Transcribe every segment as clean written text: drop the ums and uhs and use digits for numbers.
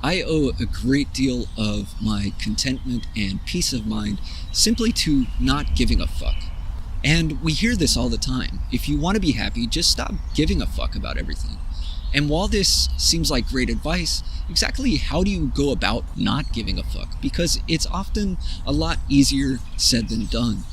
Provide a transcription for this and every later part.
I owe a great deal of my contentment and peace of mind simply to not giving a fuck. And we hear this all the time. If you want to be happy, just stop giving a fuck about everything. And while this seems like great advice, exactly how do you go about not giving a fuck? Because it's often a lot easier said than done.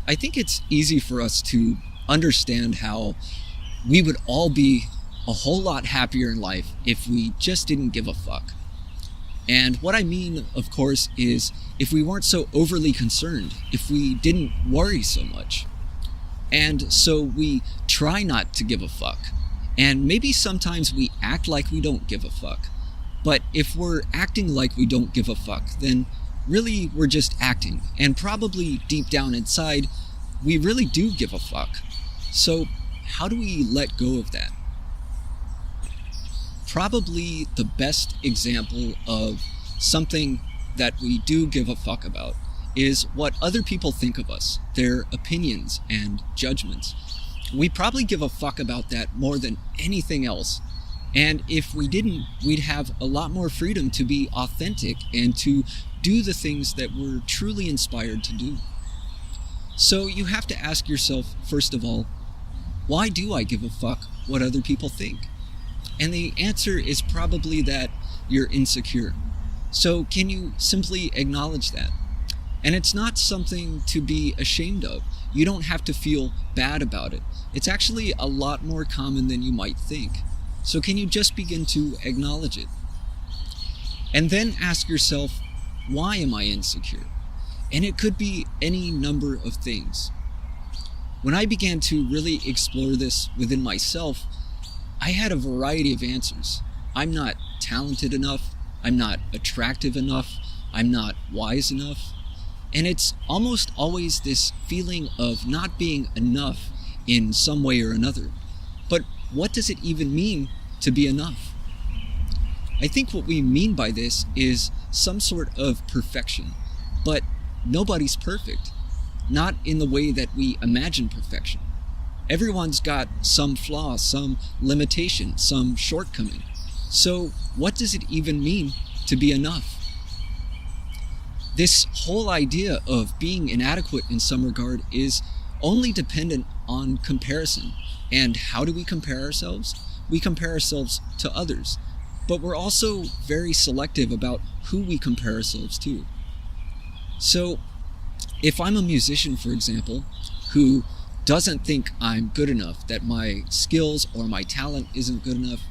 I think it's easy for us to understand how we would all be a whole lot happier in life if we just didn't give a fuck. And what I mean, of course, is if we weren't so overly concerned, if we didn't worry so much. And so we try not to give a fuck. And maybe sometimes we act like we don't give a fuck. But if we're acting like we don't give a fuck, then really we're just acting. And probably deep down inside, we really do give a fuck. So how do we let go of that? Probably the best example of something that we do give a fuck about is what other people think of us, their opinions and judgments. We probably give a fuck about that more than anything else. And if we didn't, we'd have a lot more freedom to be authentic and to do the things that we're truly inspired to do. So you have to ask yourself, first of all, why do I give a fuck what other people think? And the answer is probably that you're insecure. So can you simply acknowledge that? And it's not something to be ashamed of. You don't have to feel bad about it. It's actually a lot more common than you might think. So can you just begin to acknowledge it? And then ask yourself, why am I insecure? And it could be any number of things. When I began to really explore this within myself, I had a variety of answers. I'm not talented enough. I'm not attractive enough. I'm not wise enough. And it's almost always this feeling of not being enough in some way or another. But what does it even mean to be enough? I think what we mean by this is some sort of perfection. But nobody's perfect. Not in the way that we imagine perfection. Everyone's got some flaw, some limitation, some shortcoming. So what does it even mean to be enough? This whole idea of being inadequate in some regard is only dependent on comparison. And how do we compare ourselves? We compare ourselves to others. But we're also very selective about who we compare ourselves to. So if I'm a musician, for example, who doesn't think I'm good enough, that my skills or my talent isn't good enough,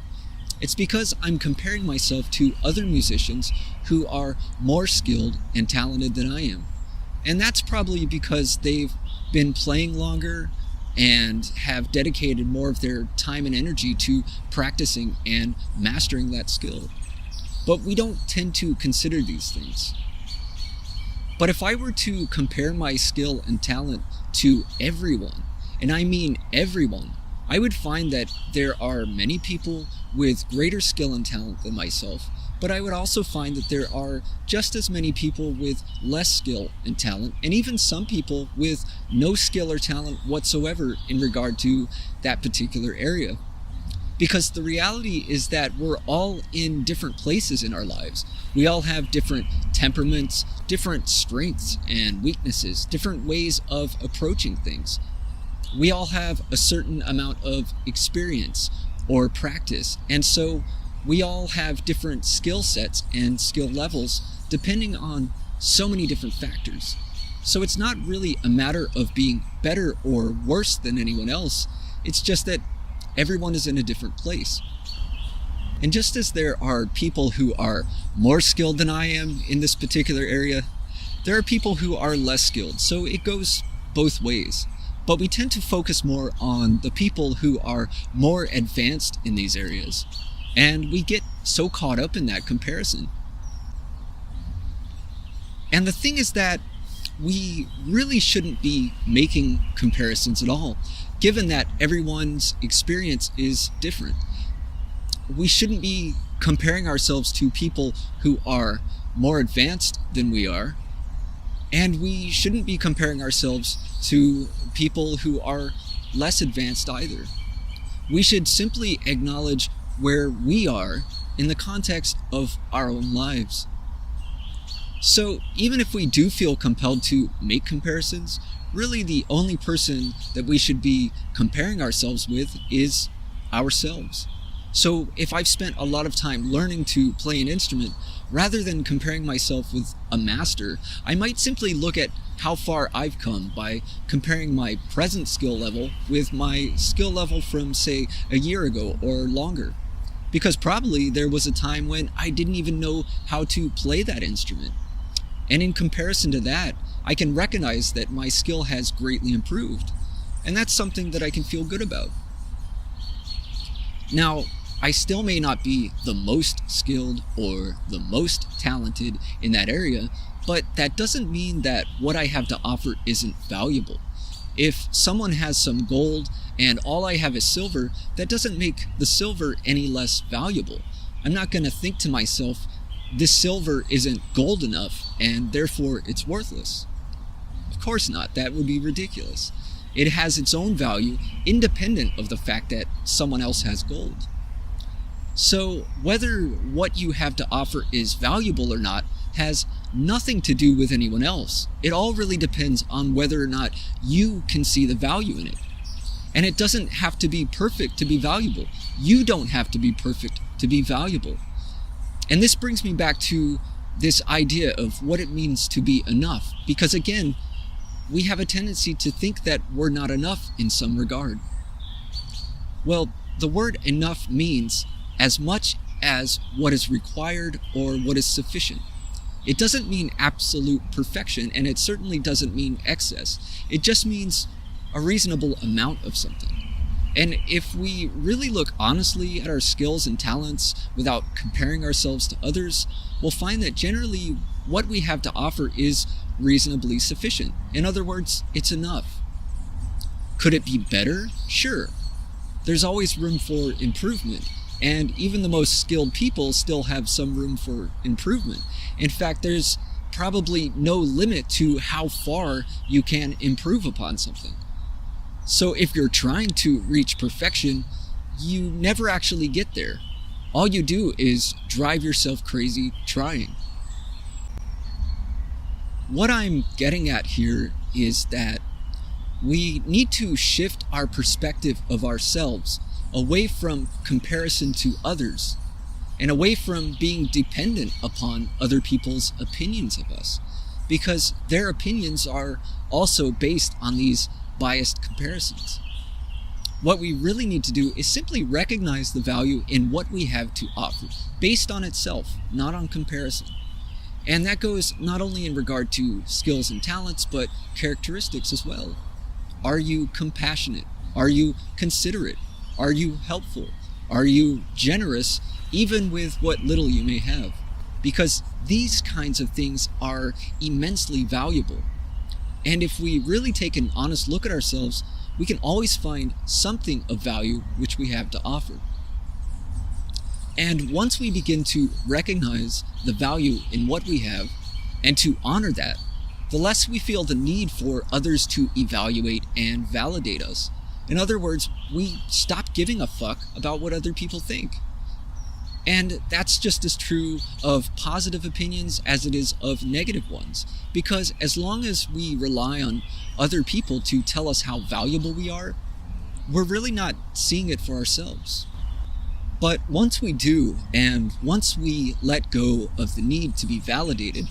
it's because I'm comparing myself to other musicians who are more skilled and talented than I am. And that's probably because they've been playing longer and have dedicated more of their time and energy to practicing and mastering that skill. But we don't tend to consider these things. But if I were to compare my skill and talent to everyone, and I mean everyone, I would find that there are many people with greater skill and talent than myself, but I would also find that there are just as many people with less skill and talent, and even some people with no skill or talent whatsoever in regard to that particular area. Because the reality is that we're all in different places in our lives. We all have different temperaments, different strengths and weaknesses, different ways of approaching things. We all have a certain amount of experience or practice, and so we all have different skill sets and skill levels depending on so many different factors. So it's not really a matter of being better or worse than anyone else. It's just that everyone is in a different place. And just as there are people who are more skilled than I am in this particular area, there are people who are less skilled. So it goes both ways. But we tend to focus more on the people who are more advanced in these areas. And we get so caught up in that comparison. And the thing is that we really shouldn't be making comparisons at all. given that everyone's experience is different. We shouldn't be comparing ourselves to people who are more advanced than we are, and we shouldn't be comparing ourselves to people who are less advanced either. We should simply acknowledge where we are in the context of our own lives. So even if we do feel compelled to make comparisons, really the only person that we should be comparing ourselves with is ourselves. So if I've spent a lot of time learning to play an instrument, rather than comparing myself with a master, I might simply look at how far I've come by comparing my present skill level with my skill level from, say, a year ago or longer. Because probably there was a time when I didn't even know how to play that instrument. And in comparison to that, I can recognize that my skill has greatly improved. And that's something that I can feel good about. Now, I still may not be the most skilled or the most talented in that area, but that doesn't mean that what I have to offer isn't valuable. If someone has some gold and all I have is silver, that doesn't make the silver any less valuable. I'm not going to think to myself, this silver isn't gold enough and therefore it's worthless. Of course not, that would be ridiculous. It has its own value independent of the fact that someone else has gold. So whether what you have to offer is valuable or not has nothing to do with anyone else. It all really depends on whether or not you can see the value in it. And it doesn't have to be perfect to be valuable. You don't have to be perfect to be valuable. And this brings me back to this idea of what it means to be enough. Because again, we have a tendency to think that we're not enough in some regard. Well, the word enough means as much as what is required or what is sufficient. It doesn't mean absolute perfection, and it certainly doesn't mean excess. It just means a reasonable amount of something. And if we really look honestly at our skills and talents without comparing ourselves to others, we'll find that generally what we have to offer is reasonably sufficient. In other words, it's enough. Could it be better? Sure. There's always room for improvement. And even the most skilled people still have some room for improvement. In fact, there's probably no limit to how far you can improve upon something. So if you're trying to reach perfection, you never actually get there. All you do is drive yourself crazy trying. What I'm getting at here is that we need to shift our perspective of ourselves away from comparison to others, and away from being dependent upon other people's opinions of us, because their opinions are also based on these biased comparisons. What we really need to do is simply recognize the value in what we have to offer, based on itself, not on comparison. And that goes not only in regard to skills and talents, but characteristics as well. Are you compassionate? Are you considerate? Are you helpful? Are you generous, even with what little you may have? Because these kinds of things are immensely valuable. And if we really take an honest look at ourselves, we can always find something of value which we have to offer. And once we begin to recognize the value in what we have and to honor that, the less we feel the need for others to evaluate and validate us. In other words, we stop giving a fuck about what other people think. And that's just as true of positive opinions as it is of negative ones. Because as long as we rely on other people to tell us how valuable we are, we're really not seeing it for ourselves. But once we do, and once we let go of the need to be validated,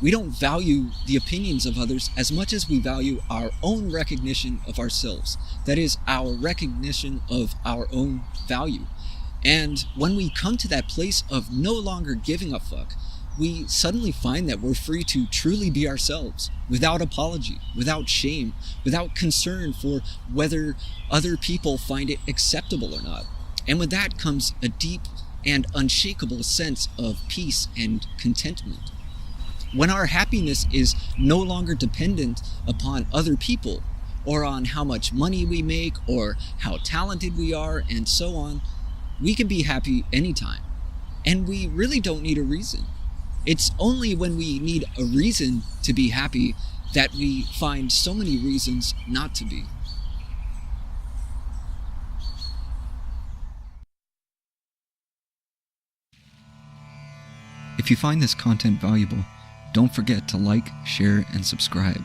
we don't value the opinions of others as much as we value our own recognition of ourselves. That is, our recognition of our own value. And when we come to that place of no longer giving a fuck, we suddenly find that we're free to truly be ourselves, without apology, without shame, without concern for whether other people find it acceptable or not. And with that comes a deep and unshakable sense of peace and contentment. When our happiness is no longer dependent upon other people, or on how much money we make, or how talented we are, and so on, we can be happy anytime. And we really don't need a reason. It's only when we need a reason to be happy that we find so many reasons not to be. If you find this content valuable, don't forget to like, share, and subscribe.